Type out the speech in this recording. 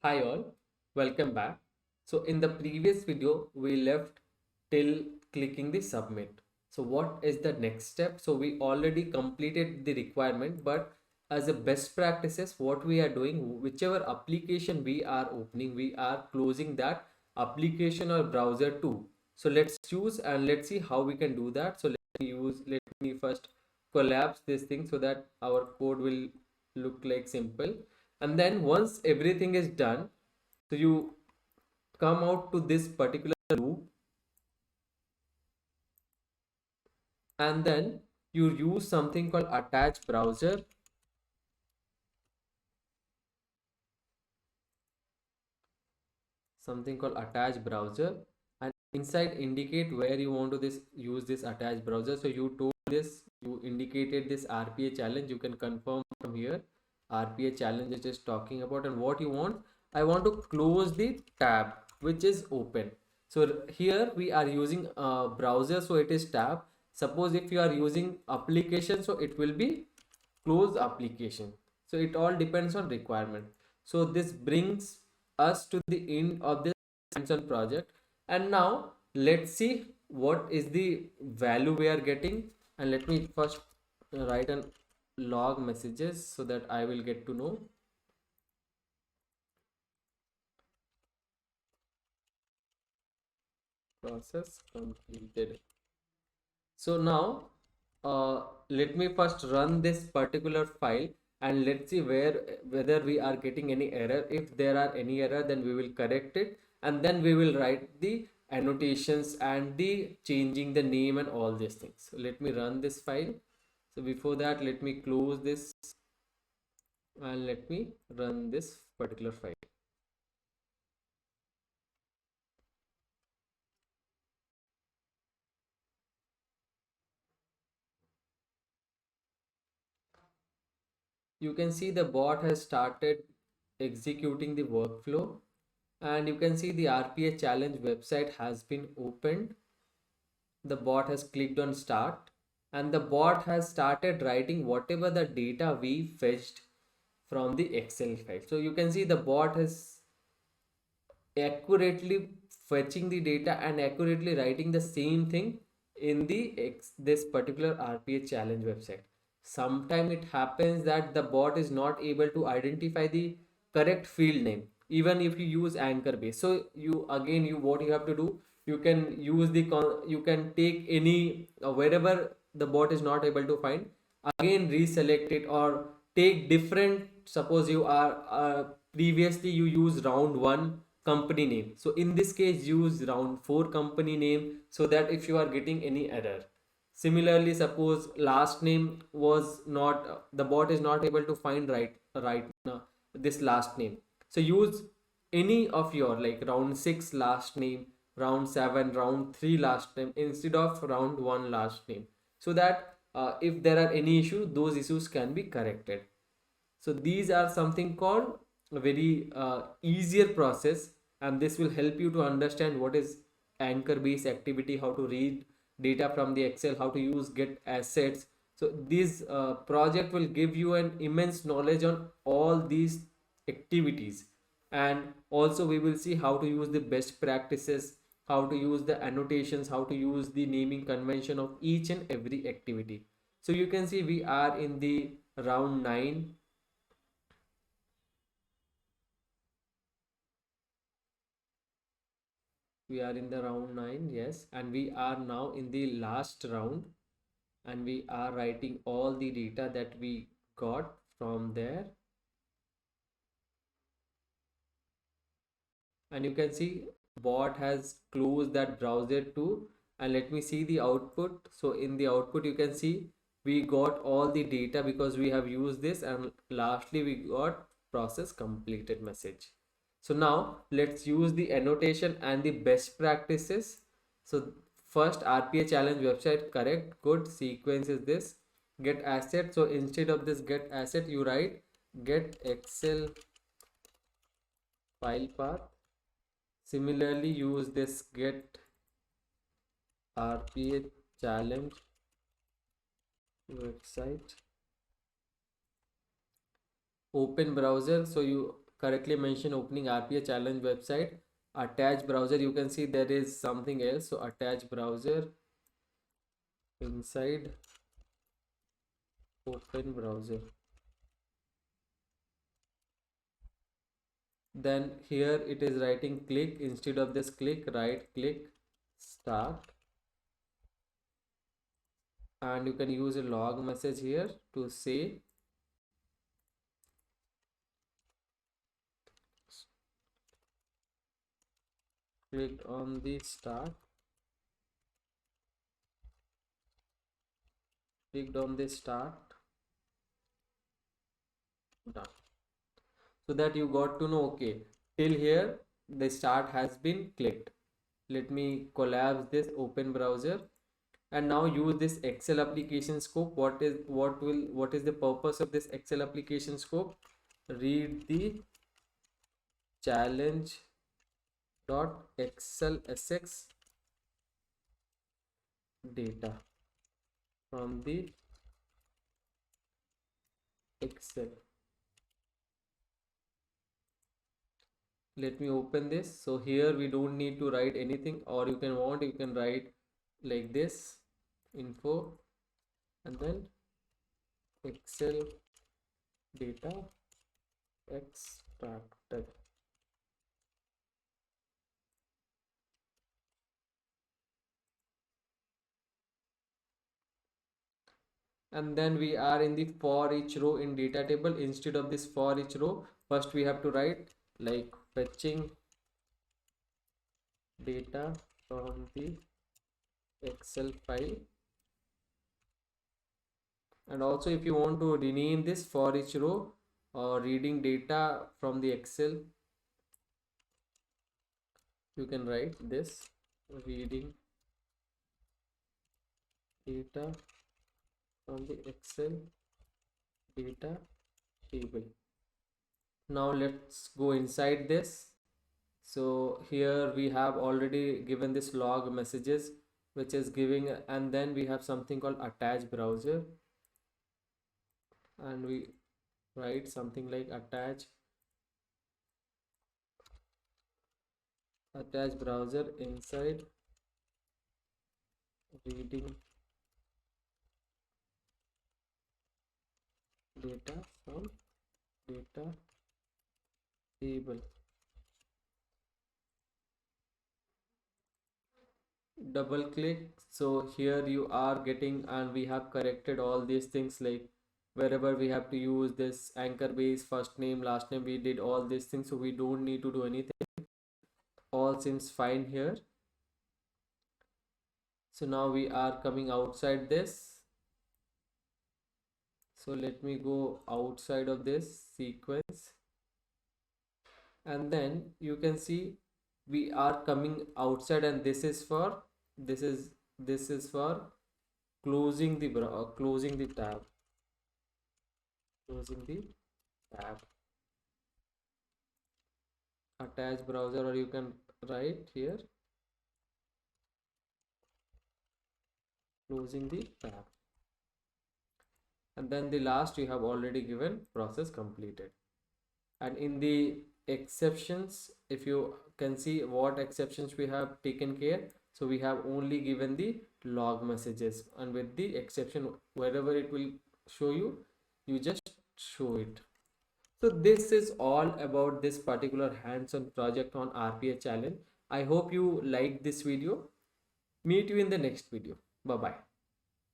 Hi all, welcome back. So in the previous video, we left till clicking the submit. So what is the next step? So we already completed the requirement, but as a best practices, what we are doing, whichever application we are opening, we are closing that application or browser too. So let's choose and let's see how we can do that. So let me first collapse this thing so that our code will look like simple. And then once everything is done, so you come out to this particular loop, and then you use something called attach browser, and inside indicate where you want to this use this attach browser. So you told this, you indicated this RPA challenge. You can confirm from here RPA challenge it is talking about, and what you want. I want to close the tab which is open. So here we are using a browser, so it is tab. Suppose if you are using application, so it will be close application. So it all depends on requirement. So this brings us to the end of this hands-on project, and now let's see what is the value we are getting. And let me first write an log messages so that I will get to know. Process completed. So now let me first run this particular file, and let's see whether we are getting any error. If there are any error, then we will correct it, and then we will write the annotations and the changing the name and all these things. So let me run this file. So before that, let me close this and let me run this particular file. You can see the bot has started executing the workflow, and you can see the RPA challenge website has been opened. The bot has clicked on start, and the bot has started writing whatever the data we fetched from the Excel file. So you can see the bot is accurately fetching the data and accurately writing the same thing in this particular RPA challenge website. Sometimes it happens that the bot is not able to identify the correct field name even if you use anchor base. So you again, you what you have to do, you can use you can take any wherever the bot is not able to find, again reselect it or take different. Suppose you are previously you use round 1 company name, so in this case use round 4 company name, so that if you are getting any error. Similarly, suppose last name was not, the bot is not able to find right now this last name, so use any of your like round 6 last name, round 7, round 3 last name instead of round 1 last name, so that if there are any issue, those issues can be corrected. So these are something called a very easier process, and this will help you to understand what is anchor based activity, how to read data from the Excel, how to use get assets. So this project will give you an immense knowledge on all these activities, and also we will see how to use the best practices, how to use the annotations, how to use the naming convention of each and every activity. So you can see we are in the round 9. We are in the round 9, yes, and we are now in the last round, and we are writing all the data that we got from there. And you can see bot has closed that browser too, and let me see the output. So in the output you can see we got all the data because we have used this, and lastly we got process completed message. So now let's use the annotation and the best practices. So first, RPA challenge website, correct, good. Sequence is this get asset. So instead of this get asset, you write get Excel file path. Similarly, use this get RPA challenge website, open browser. So you correctly mentioned opening RPA challenge website. Attach browser, you can see there is something else. So attach browser, inside open browser. Then here it is writing click, instead of this click, right click, start, and you can use a log message here to say click on the start, clicked on the start, done. So that you got to know, okay, till here the start has been clicked. Let me collapse this open browser and now use this Excel application scope. What is the purpose of this Excel application scope? Read the challenge dot xlsx data from the Excel. Let me open this. So here we don't need to write anything, or you can write like this, info, and then Excel data extracted. And then we are in the for each row in data table. Instead of this for each row, first we have to write like fetching data from the Excel file. And also if you want to rename this for each row or reading data from the Excel, you can write this reading data from the Excel data table. Now let's go inside this. So here we have already given this log messages, which is giving, and then we have something called attach browser, and we write something like attach browser inside reading data from data table. Double click. So here you are getting, and we have corrected all these things, like wherever we have to use this anchor base, first name, last name, we did all these things, so we don't need to do anything. All seems fine here. So now we are coming outside this. So let me go outside of this sequence, and then you can see we are coming outside, and this is for closing the closing the tab, closing the tab, attach browser, or you can write here closing the tab, and then the last you have already given process completed. And in the exceptions, if you can see what exceptions we have taken care, so we have only given the log messages, and with the exception wherever it will show you, you just show it. So this is all about this particular hands-on project on RPA challenge. I hope you liked this video. Meet you in the next video. Bye bye.